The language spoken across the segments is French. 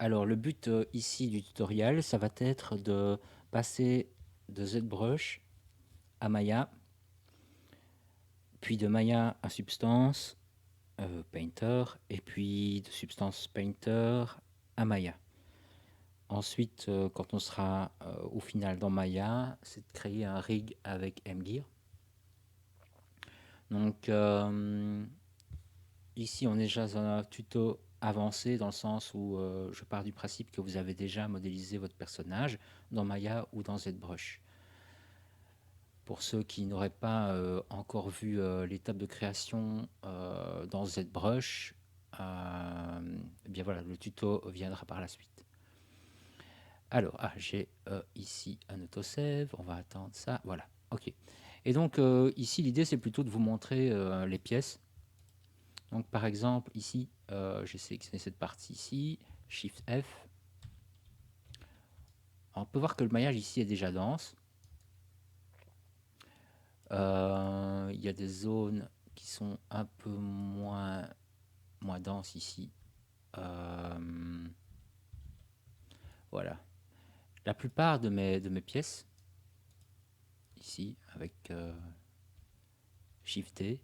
Alors, le but ici du tutoriel, ça va être de passer de ZBrush à Maya, puis de Maya à Substance Painter, et puis de Substance Painter à Maya. Ensuite, quand on sera au final dans Maya, c'est de créer un rig avec MGear. Donc, ici, on est déjà dans un tuto avancé dans le sens où je pars du principe que vous avez déjà modélisé votre personnage dans Maya ou dans ZBrush. Pour ceux qui n'auraient pas encore vu l'étape de création dans ZBrush, eh bien voilà, le tuto viendra par la suite. Alors, j'ai ici un autosave, on va attendre ça, voilà, ok. Et donc ici, l'idée c'est plutôt de vous montrer les pièces. Donc par exemple, ici, j'ai sélectionné cette partie ici, Shift F. On peut voir que le maillage ici est déjà dense. Il y a des zones qui sont un peu moins denses ici. Voilà. La plupart de mes pièces, ici, avec Shift T,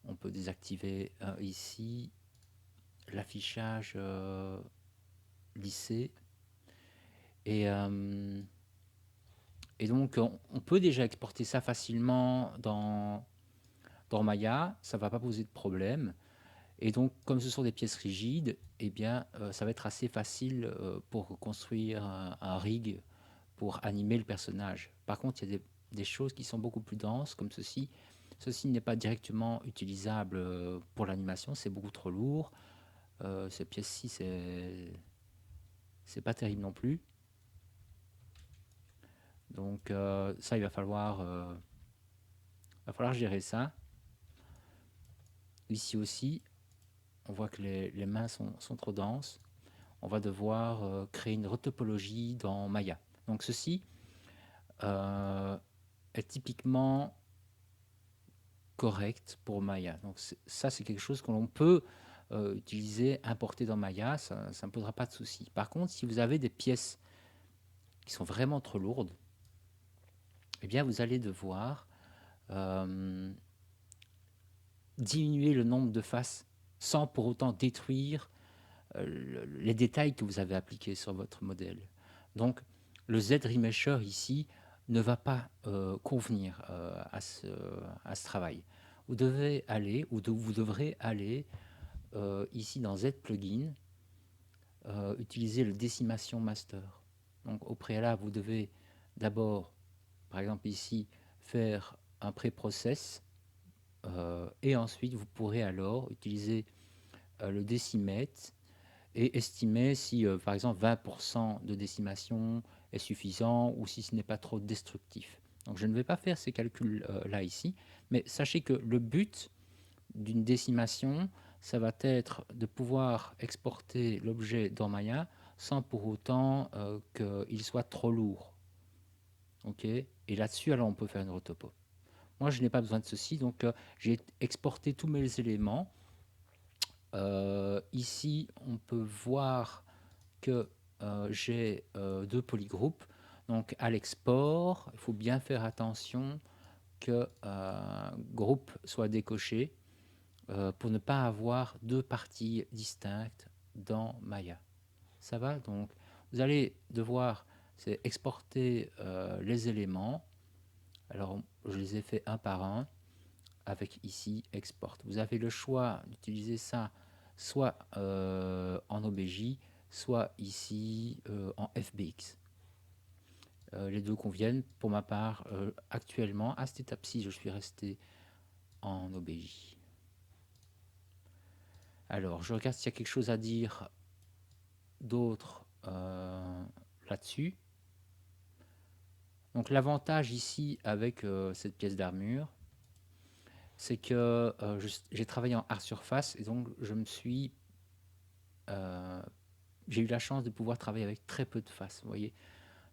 on peut désactiver ici l'affichage lissé. Et donc, on peut déjà exporter ça facilement dans Maya, ça ne va pas poser de problème. Et donc, comme ce sont des pièces rigides, eh bien, ça va être assez facile pour construire un rig pour animer le personnage. Par contre, il y a des choses qui sont beaucoup plus denses, comme ceci. Ceci n'est pas directement utilisable pour l'animation, c'est beaucoup trop lourd. Cette pièce-ci, c'est pas terrible non plus. Donc, ça, il va falloir gérer ça. Ici aussi, on voit que les mains sont trop denses. On va devoir créer une retopologie dans Maya. Donc ceci est typiquement correct pour Maya. Donc ça, c'est quelque chose que l'on peut utiliser, importer dans Maya, ça ne posera pas de souci. Par contre, si vous avez des pièces qui sont vraiment trop lourdes, eh bien, vous allez devoir diminuer le nombre de faces sans pour autant détruire les détails que vous avez appliqués sur votre modèle. Donc, le Z-Remesher ici ne va pas convenir à ce travail. Vous devez aller, ou vous devrez aller ici dans Z-Plugin, utiliser le Décimation Master. Donc, au préalable, vous devez d'abord, par exemple ici, faire un pré-process, et ensuite, vous pourrez alors utiliser le décimètre et estimer si, par exemple, 20% de décimation est suffisant ou si ce n'est pas trop destructif. Donc, je ne vais pas faire ces calculs-là ici, mais sachez que le but d'une décimation, ça va être de pouvoir exporter l'objet dans Maya sans pour autant qu'il soit trop lourd. Ok. Et là-dessus, alors, on peut faire une retopo. Moi, je n'ai pas besoin de ceci, donc j'ai exporté tous mes éléments. Ici, on peut voir que j'ai deux polygroupes. Donc à l'export, il faut bien faire attention que groupe soit décoché pour ne pas avoir deux parties distinctes dans Maya. Ça va? Donc vous allez devoir exporter les éléments. Alors je les ai fait un par un avec ici export. Vous avez le choix d'utiliser ça soit en OBJ, soit ici en FBX. Les deux conviennent. Pour ma part, actuellement, à cette étape-ci, je suis resté en OBJ. Alors, je regarde s'il y a quelque chose à dire d'autre là-dessus. Donc, l'avantage ici avec cette pièce d'armure, c'est que j'ai travaillé en art surface et donc j'ai eu la chance de pouvoir travailler avec très peu de faces, vous voyez.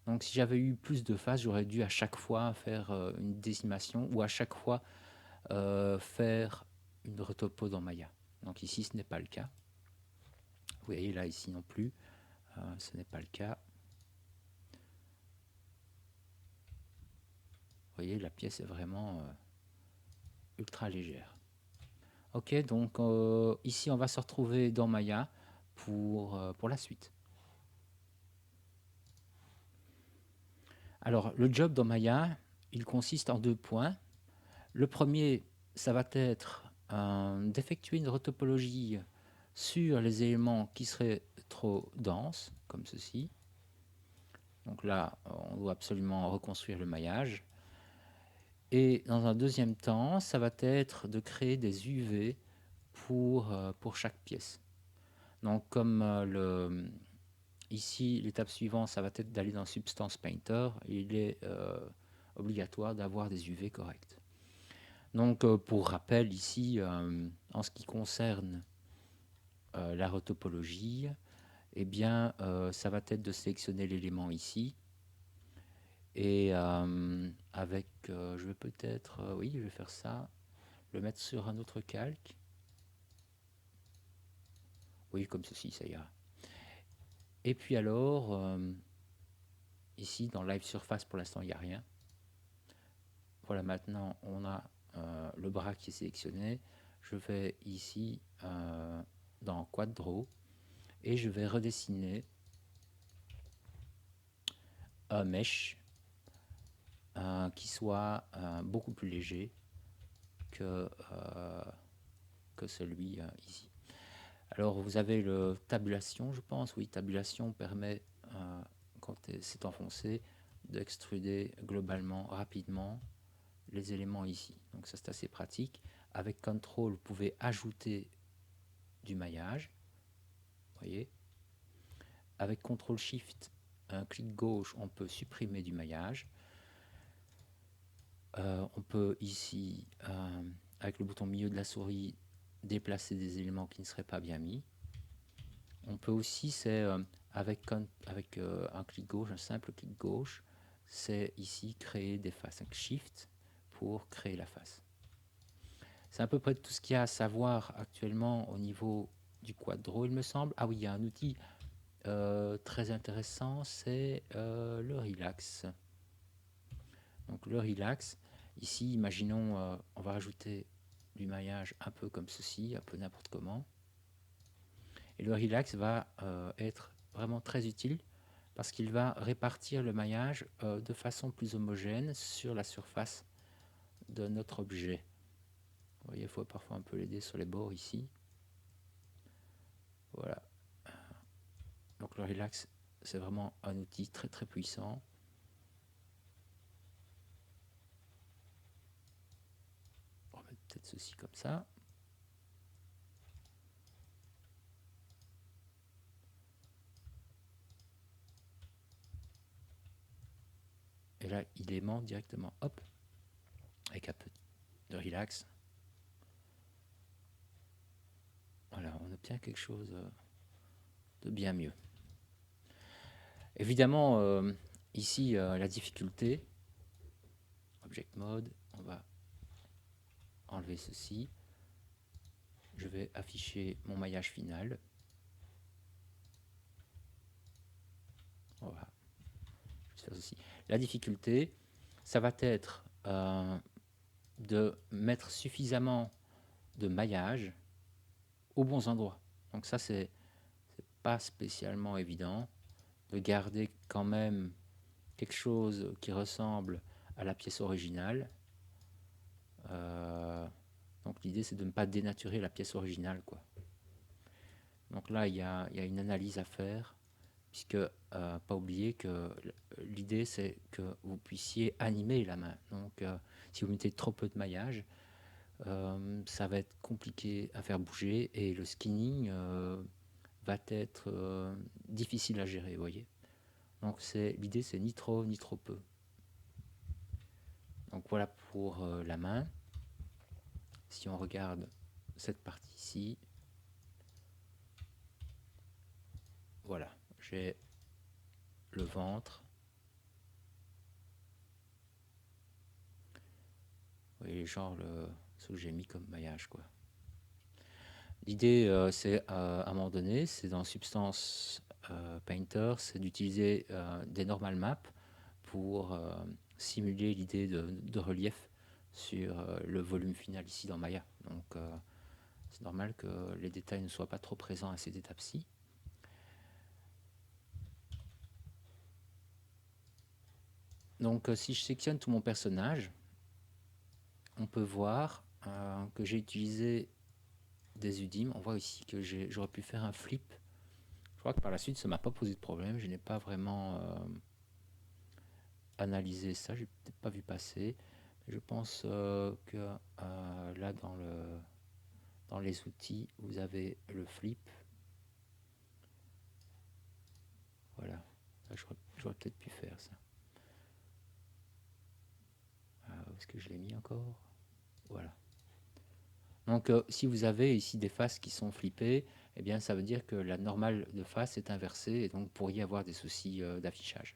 Donc si j'avais eu plus de faces, j'aurais dû à chaque fois faire une décimation ou à chaque fois faire une retopo dans Maya. Donc ici, ce n'est pas le cas. Vous voyez là, ici non plus, ce n'est pas le cas. Vous voyez, la pièce est vraiment ultra légère. Ok, donc ici on va se retrouver dans Maya pour la suite. Alors le job dans Maya, il consiste en 2 points. Le premier, ça va être d'effectuer une retopologie sur les éléments qui seraient trop denses, comme ceci. Donc là, on doit absolument reconstruire le maillage. Et dans un deuxième temps, ça va être de créer des UV pour chaque pièce. Donc comme ici, l'étape suivante, ça va être d'aller dans Substance Painter. Il est obligatoire d'avoir des UV corrects. Donc pour rappel ici, en ce qui concerne la retopologie, eh bien, ça va être de sélectionner l'élément ici. Et avec, je vais peut-être, oui, je vais faire ça, le mettre sur un autre calque. Oui, comme ceci, ça ira. Et puis alors, ici, dans Live Surface, pour l'instant, il n'y a rien. Voilà, maintenant, on a le bras qui est sélectionné. Je vais ici dans Quadro et je vais redessiner un mesh qui soit beaucoup plus léger que celui ici. Alors vous avez le tabulation, je pense. Oui, tabulation permet, quand c'est enfoncé, d'extruder globalement, rapidement, les éléments ici. Donc ça c'est assez pratique. Avec Control, vous pouvez ajouter du maillage. Voyez. Avec Control Shift, un clic gauche, on peut supprimer du maillage. On peut ici, avec le bouton milieu de la souris, déplacer des éléments qui ne seraient pas bien mis. On peut aussi, c'est avec un clic gauche, un simple clic gauche, c'est ici créer des faces, un Shift pour créer la face. C'est à peu près tout ce qu'il y a à savoir actuellement au niveau du Quadro, il me semble. Ah oui, il y a un outil très intéressant, c'est le Relax. Donc le Relax, ici, imaginons, on va rajouter du maillage un peu comme ceci, un peu n'importe comment. Et le Relax va être vraiment très utile parce qu'il va répartir le maillage de façon plus homogène sur la surface de notre objet. Vous voyez, il faut parfois un peu l'aider sur les bords ici. Voilà. Donc le Relax, c'est vraiment un outil très très puissant. On va mettre peut-être ceci comme ça. Et là, il aimante directement. Hop. Avec un peu de Relax. Voilà, on obtient quelque chose de bien mieux. Évidemment, ici, la difficulté, Object Mode, on va enlever ceci. Je vais afficher mon maillage final. Voilà. Je vais faire ceci. La difficulté, ça va être de mettre suffisamment de maillage aux bons endroits. Donc ça, c'est pas spécialement évident de garder quand même quelque chose qui ressemble à la pièce originale. Donc l'idée, c'est de ne pas dénaturer la pièce originale, quoi. Donc là, il y a une analyse à faire, puisque pas oublier que l'idée, c'est que vous puissiez animer la main. Donc si vous mettez trop peu de maillage, ça va être compliqué à faire bouger et le skinning va être difficile à gérer, vous voyez. Donc l'idée, c'est ni trop ni trop peu. Donc voilà pour la main. Si on regarde cette partie ici, voilà, j'ai le ventre. Vous voyez, genre ce que j'ai mis comme maillage, quoi. L'idée, c'est à un moment donné, c'est dans Substance Painter, c'est d'utiliser des normal maps pour simuler l'idée de relief sur le volume final ici dans Maya. Donc c'est normal que les détails ne soient pas trop présents à cette étape-ci. Donc si je sélectionne tout mon personnage, on peut voir que j'ai utilisé des UDIM. On voit ici que j'aurais pu faire un flip. Je crois que par la suite, ça ne m'a pas posé de problème. Je n'ai pas vraiment analysé ça. Je n'ai peut-être pas vu passer. Mais je pense que là, dans les outils, vous avez le flip. Voilà. J'aurais peut-être pu faire ça. Où est-ce que je l'ai mis encore? Voilà. Donc, si vous avez ici des faces qui sont flippées, eh bien, ça veut dire que la normale de face est inversée et donc vous pourriez avoir des soucis d'affichage.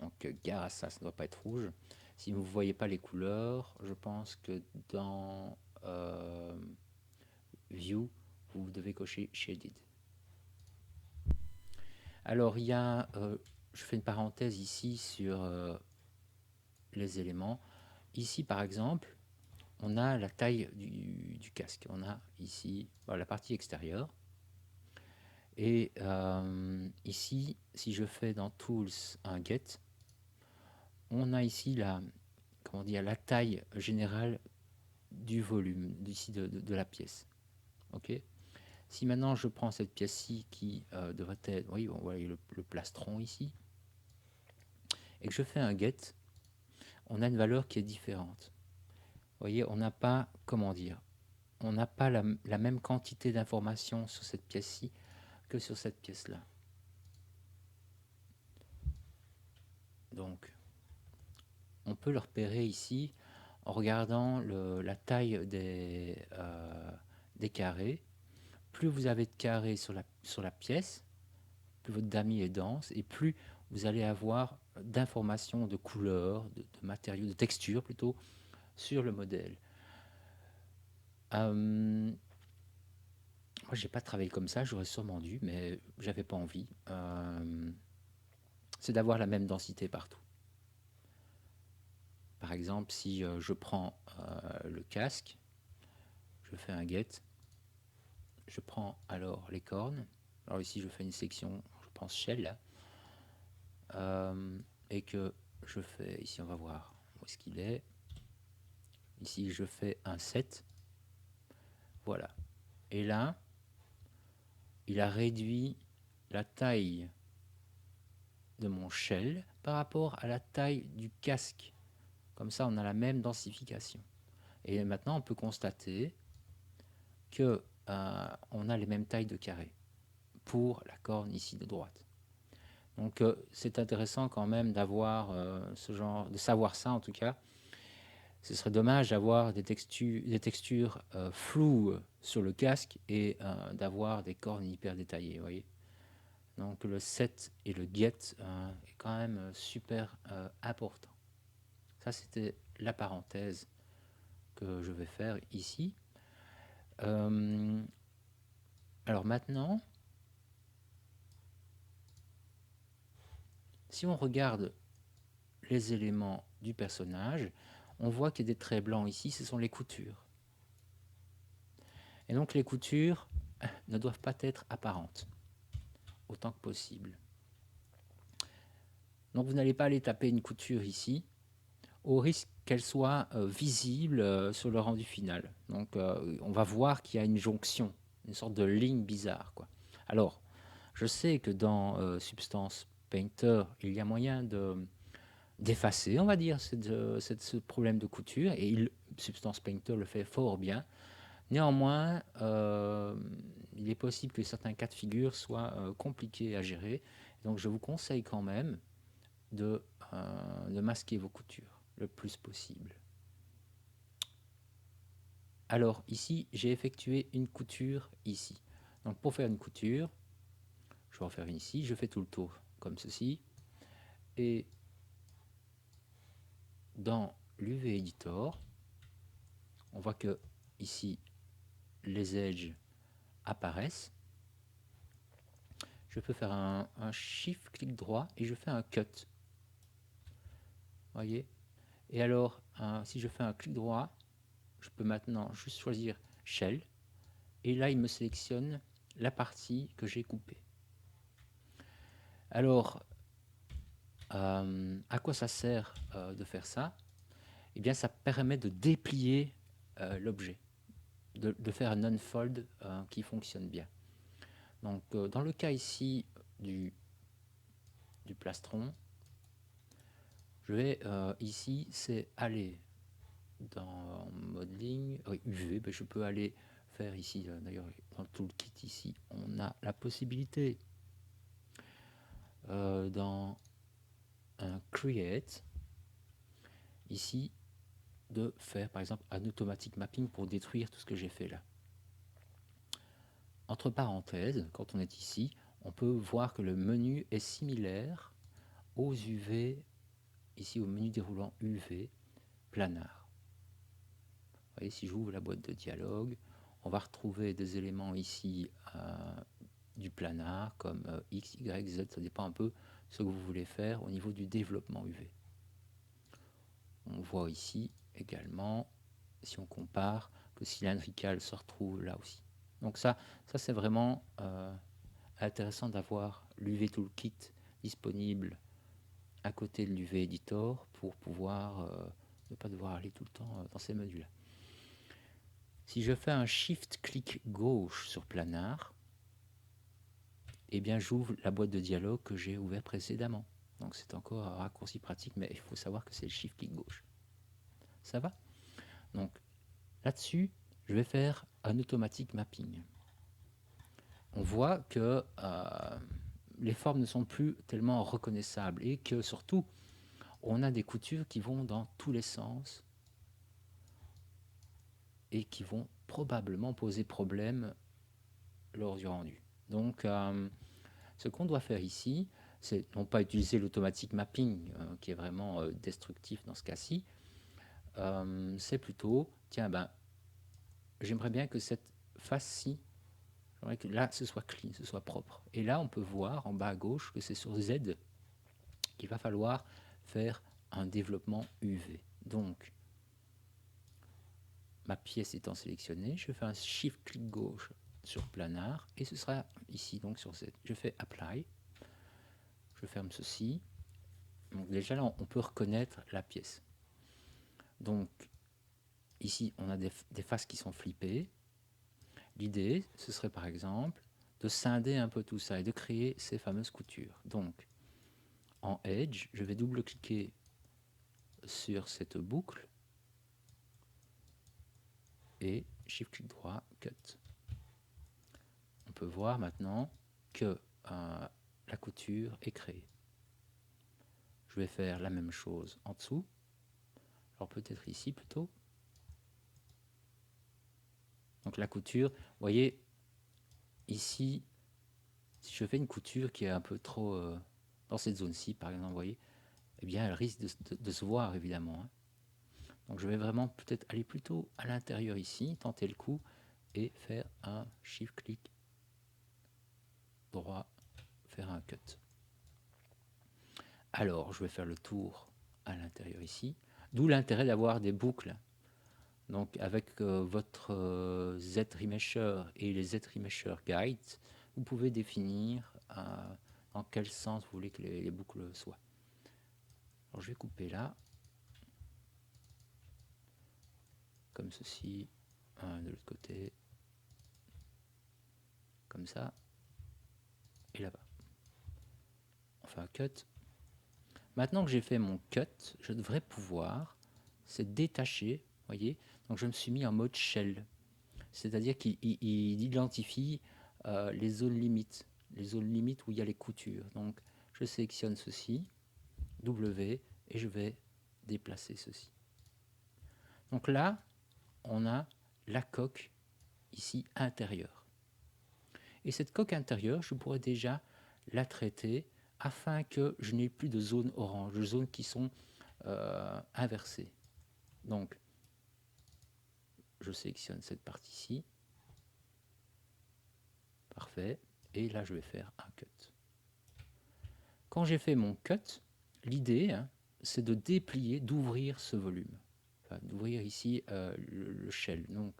Donc, gare à ça, ça ne doit pas être rouge. Si vous ne voyez pas les couleurs, je pense que dans View, vous devez cocher Shaded. Alors, il y a, je fais une parenthèse ici sur les éléments. Ici, par exemple, on a la taille du casque. On a ici la partie extérieure. Et ici, si je fais dans Tools un Get, on a ici la taille générale du volume d'ici de la pièce. Ok. Si maintenant je prends cette pièce-ci qui devrait être, oui, on voit le plastron ici, et que je fais un Get, on a une valeur qui est différente. Vous voyez, on n'a pas, comment dire, on n'a pas la même quantité d'informations sur cette pièce-ci que sur cette pièce-là. Donc, on peut le repérer ici en regardant la taille des carrés. Plus vous avez de carrés sur la pièce, plus votre damier est dense et plus vous allez avoir d'informations, de couleurs, de matériaux, de textures plutôt, sur le modèle. Moi, j'ai pas travaillé comme ça, j'aurais sûrement dû, mais j'avais pas envie. C'est d'avoir la même densité partout. Par exemple, si je prends le casque, je fais un get, je prends alors les cornes. Alors ici, je fais une section, je pense shell, et que je fais, ici on va voir où est-ce qu'il est. Ici, je fais un set. Voilà. Et là, il a réduit la taille de mon shell par rapport à la taille du casque. Comme ça, on a la même densification. Et maintenant, on peut constater que on a les mêmes tailles de carrés pour la corne ici de droite. Donc, c'est intéressant quand même d'avoir ce genre, de savoir ça en tout cas. Ce serait dommage d'avoir des textures floues sur le casque et d'avoir des cornes hyper détaillées, vous voyez. Donc le set et le get est quand même super important. Ça, c'était la parenthèse que je vais faire ici. Alors maintenant, si on regarde les éléments du personnage, on voit qu'il y a des traits blancs ici, ce sont les coutures. Et donc les coutures ne doivent pas être apparentes, autant que possible. Donc vous n'allez pas aller taper une couture ici, au risque qu'elle soit visible sur le rendu final. Donc on va voir qu'il y a une jonction, une sorte de ligne bizarre, quoi. Alors, je sais que dans Substance Painter, il y a moyen d'effacer, on va dire, ce problème de couture, et Substance Painter le fait fort bien. Néanmoins, il est possible que certains cas de figure soient compliqués à gérer. Donc je vous conseille quand même de masquer vos coutures le plus possible. Alors ici, j'ai effectué une couture ici. Donc pour faire une couture, je vais en faire une ici, je fais tout le tour comme ceci. Et dans l'UV Editor, on voit que ici, les edges apparaissent, je peux faire un shift clic droit et je fais un cut. Voyez. Et alors, si je fais un clic droit, je peux maintenant juste choisir Shell. Et là, il me sélectionne la partie que j'ai coupée. Alors, à quoi ça sert de faire ça? Eh bien, ça permet de déplier l'objet, de faire un unfold qui fonctionne bien. Donc, dans le cas ici du plastron, je vais ici, c'est aller dans modeling, UV, ben je peux aller faire ici, d'ailleurs dans le toolkit ici, on a la possibilité dans un create, ici, de faire par exemple un automatic mapping pour détruire tout ce que j'ai fait là. Entre parenthèses, quand on est ici, on peut voir que le menu est similaire aux UV, ici au menu déroulant UV planar. Vous voyez, si j'ouvre la boîte de dialogue, on va retrouver des éléments ici du planar comme X, Y, Z, ça dépend un peu ce que vous voulez faire au niveau du développement UV. On voit ici également, si on compare, que cylindrical se retrouve là aussi. Donc ça c'est vraiment intéressant d'avoir l'UV Toolkit disponible à côté de l'UV Editor pour pouvoir ne pas devoir aller tout le temps dans ces menus-là. Si je fais un Shift-clic gauche sur Planar, eh bien j'ouvre la boîte de dialogue que j'ai ouverte précédemment. Donc c'est encore un raccourci pratique, mais il faut savoir que c'est le Shift-clic gauche. Ça va? Donc là-dessus, je vais faire un automatic mapping. On voit que les formes ne sont plus tellement reconnaissables et que surtout, on a des coutures qui vont dans tous les sens et qui vont probablement poser problème lors du rendu. Donc, ce qu'on doit faire ici, c'est non pas utiliser l'automatic mapping, qui est vraiment destructif dans ce cas-ci, c'est plutôt, tiens, j'aimerais bien que cette face-ci, j'aimerais que là, ce soit clean, ce soit propre. Et là, on peut voir en bas à gauche que c'est sur Z qu'il va falloir faire un développement UV. Donc, ma pièce étant sélectionnée, je fais un Shift-clic gauche sur Planar et ce sera ici donc sur Z. Je fais Apply, je ferme ceci. Donc déjà là, on peut reconnaître la pièce. Donc ici, on a des faces qui sont flippées. L'idée, ce serait par exemple de scinder un peu tout ça et de créer ces fameuses coutures. Donc en Edge, je vais double-cliquer sur cette boucle et Shift-clic droit, Cut. On peut voir maintenant que la couture est créée. Je vais faire la même chose en dessous. Alors peut-être ici plutôt. Donc la couture, vous voyez, ici, si je fais une couture qui est un peu trop dans cette zone-ci, par exemple, vous voyez, eh bien elle risque de se voir évidemment. Hein. Donc je vais vraiment peut-être aller plutôt à l'intérieur ici, tenter le coup et faire un Shift-clic droit, faire un cut. Alors je vais faire le tour à l'intérieur ici, d'où l'intérêt d'avoir des boucles. Donc avec votre Z-Remesher et les Z-Remesher Guides, vous pouvez définir dans quel sens vous voulez que les boucles soient. Alors je vais couper là, comme ceci, de l'autre côté, comme ça, et là-bas. On fait un cut. Maintenant que j'ai fait mon cut, je devrais pouvoir se détacher, voyez. Donc je me suis mis en mode shell, c'est-à-dire qu'il identifie les zones limites où il y a les coutures. Donc je sélectionne ceci, W, et je vais déplacer ceci. Donc là, on a la coque ici intérieure. Et cette coque intérieure, je pourrais déjà la traiter afin que je n'ai plus de zones orange, de zones qui sont inversées. Donc, je sélectionne cette partie-ci, parfait. Et là, je vais faire un cut. Quand j'ai fait mon cut, l'idée, hein, c'est de déplier, d'ouvrir ce volume. Enfin, d'ouvrir ici le shell. Donc,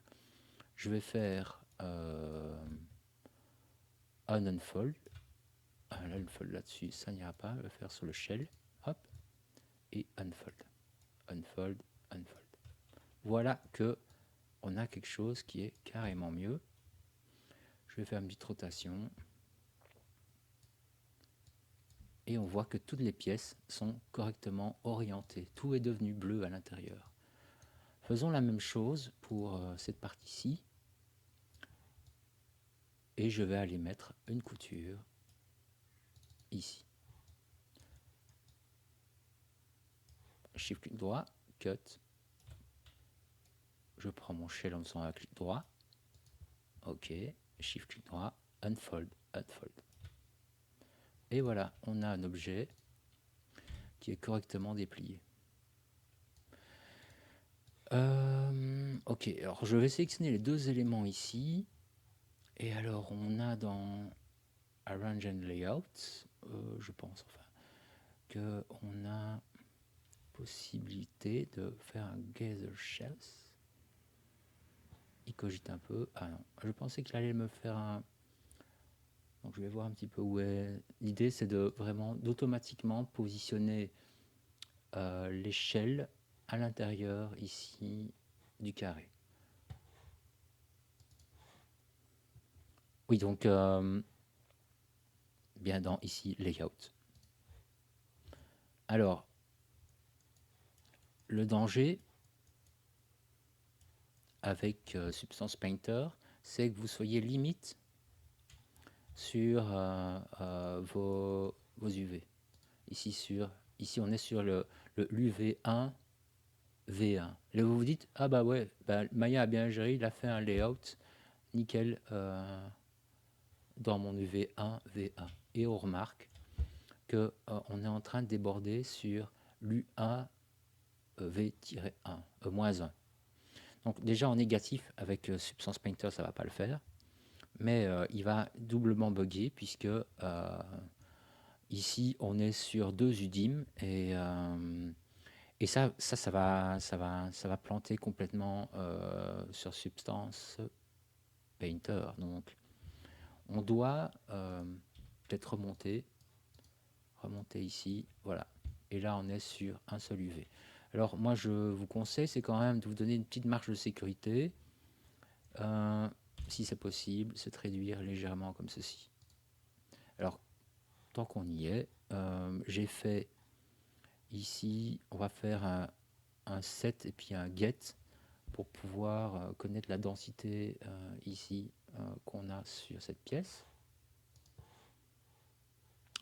je vais faire un unfold. Un unfold là-dessus, ça n'ira pas. Je vais faire sur le shell. Hop. Et unfold. Unfold, unfold. Voilà que on a quelque chose qui est carrément mieux. Je vais faire une petite rotation. Et on voit que toutes les pièces sont correctement orientées. Tout est devenu bleu à l'intérieur. Faisons la même chose pour cette partie-ci. Et je vais aller mettre une couture ici. Shift clic droit, cut. Je prends mon shell en faisant un clic droit. OK. Shift clic droit, unfold, unfold. Et voilà, on a un objet qui est correctement déplié. OK, alors je vais sélectionner les deux éléments ici. Et alors, on a dans Arrange and Layout, je pense, enfin, qu'on a possibilité de faire un Gather Shells. Il cogite un peu. Ah non, je pensais qu'il allait me faire un... Donc je vais voir un petit peu où est... L'idée, c'est de vraiment d'automatiquement positionner l'échelle à l'intérieur ici du carré. Oui, donc bien dans ici Layout. Alors, le danger avec Substance Painter, c'est que vous soyez limite sur vos UV. Ici, on est sur l'UV1 V1. Là, vous vous dites, ah bah ouais, bah, Maya a bien géré, il a fait un layout nickel dans mon UV1 V1. Et on remarque que on est en train de déborder sur l'U1 V-1, -1. Donc déjà en négatif avec Substance Painter, ça va pas le faire. Mais il va doublement bugger puisque ici on est sur 2 UDIM et ça va planter complètement sur Substance Painter. Donc on doit peut-être remonter ici, voilà. Et là on est sur un seul UV. Alors moi je vous conseille, c'est quand même de vous donner une petite marge de sécurité. Si c'est possible, c'est de réduire légèrement comme ceci. Alors, tant qu'on y est, j'ai fait ici, on va faire un set et puis un get pour pouvoir connaître la densité ici qu'on a sur cette pièce.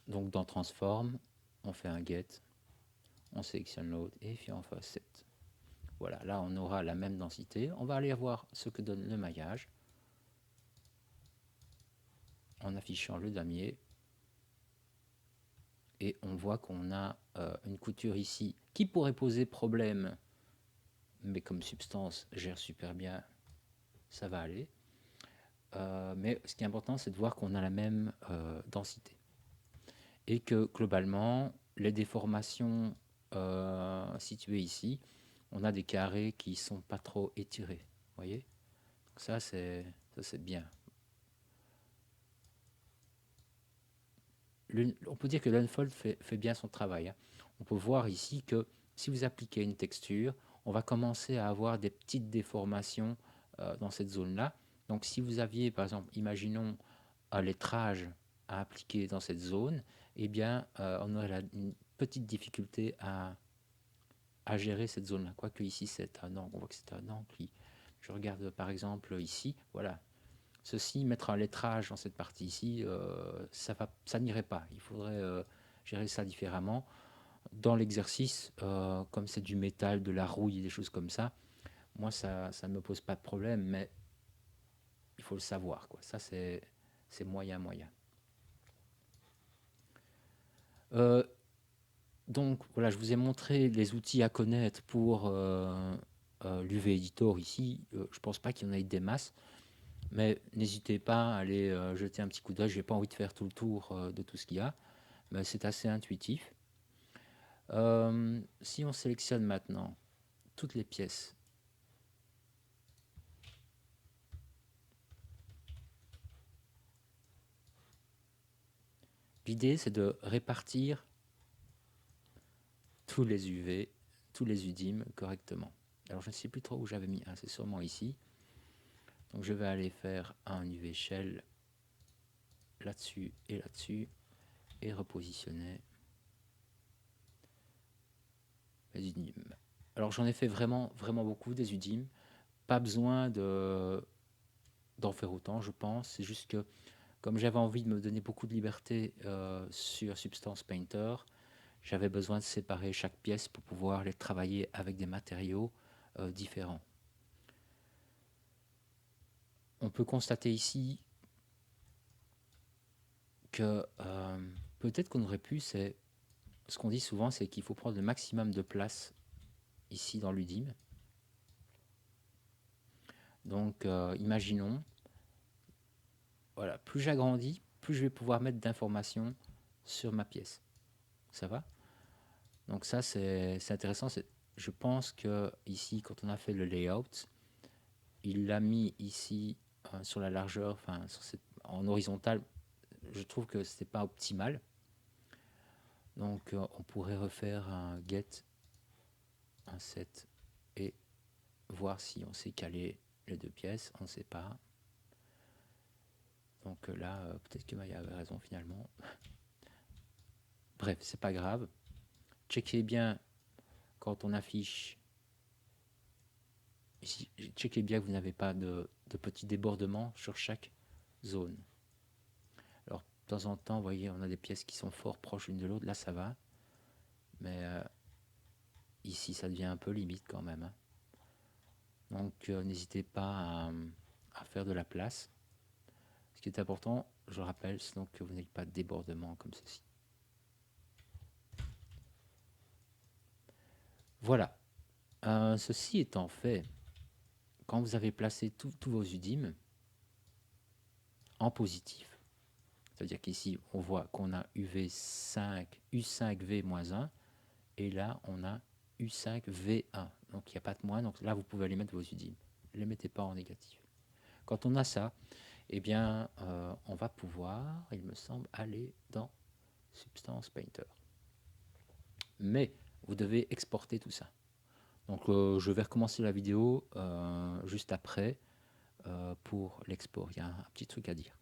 Donc dans Transform, on fait un get, on sélectionne l'autre et puis on fait un set. Voilà, là on aura la même densité. On va aller voir ce que donne le maillage en affichant le damier. Et on voit qu'on a une couture ici qui pourrait poser problème, mais comme Substance gère super bien, ça va aller. Mais ce qui est important, c'est de voir qu'on a la même densité. Et que globalement, les déformations situées ici, on a des carrés qui ne sont pas trop étirés. Vous voyez? Donc ça, c'est bien. On peut dire que l'unfold fait bien son travail. Hein. On peut voir ici que si vous appliquez une texture, on va commencer à avoir des petites déformations dans cette zone-là. Donc si vous aviez, par exemple, imaginons un lettrage à appliquer dans cette zone, eh bien, on aurait une petite difficulté à gérer cette zone-là. Quoique ici, c'est un angle. On voit que c'est un angle. Je regarde par exemple ici, voilà. Ceci, mettre un lettrage dans cette partie ici, ça n'irait pas. Il faudrait gérer ça différemment. Dans l'exercice, comme c'est du métal, de la rouille, des choses comme ça, moi, ça ne me pose pas de problème, mais il faut le savoir. Quoi. Ça, c'est moyen. Donc, voilà, je vous ai montré les outils à connaître pour l'UV Editor ici. Je ne pense pas qu'il y en ait des masses. Mais n'hésitez pas à aller jeter un petit coup d'œil. Je n'ai pas envie de faire tout le tour de tout ce qu'il y a, mais c'est assez intuitif. Si on sélectionne maintenant toutes les pièces, l'idée c'est de répartir tous les UV, tous les UDIM correctement. Alors je ne sais plus trop où j'avais mis un, c'est sûrement ici. Donc je vais aller faire un UV shell là-dessus et repositionner les UDIM. Alors j'en ai fait vraiment beaucoup des UDIM. Pas besoin d'en faire autant, je pense. C'est juste que comme j'avais envie de me donner beaucoup de liberté sur Substance Painter, j'avais besoin de séparer chaque pièce pour pouvoir les travailler avec des matériaux différents. On peut constater ici que peut-être qu'on aurait pu, c'est ce qu'on dit souvent, c'est qu'il faut prendre le maximum de place ici dans l'UDIM. Donc imaginons, voilà, plus j'agrandis, plus je vais pouvoir mettre d'informations sur ma pièce. Ça va? Donc ça c'est intéressant. Je pense que ici, quand on a fait le layout, il l'a mis ici sur la largeur, enfin en horizontal. Je trouve que c'est pas optimal. Donc on pourrait refaire un get, un set et voir si on sait caler les deux pièces. On ne sait pas. Donc là, peut-être que Maya avait raison finalement. Bref, c'est pas grave. Checkez bien quand on affiche. Ici, checkez bien que vous n'avez pas de petits débordements sur chaque zone. Alors, de temps en temps, vous voyez, on a des pièces qui sont fort proches l'une de l'autre. Là, ça va. Mais ici, ça devient un peu limite quand même. Hein. Donc, n'hésitez pas à faire de la place. Ce qui est important, je rappelle, c'est donc que vous n'ayez pas de débordement comme ceci. Voilà. Ceci étant fait, quand vous avez placé tous vos UDIM en positif, c'est-à-dire qu'ici, on voit qu'on a UV5, U5V-1, et là, on a U5V1. Donc, il n'y a pas de moins. Donc là, vous pouvez aller mettre vos UDIM. Ne les mettez pas en négatif. Quand on a ça, eh bien, on va pouvoir, il me semble, aller dans Substance Painter. Mais vous devez exporter tout ça. Donc, je vais recommencer la vidéo juste après pour l'export. Il y a un petit truc à dire.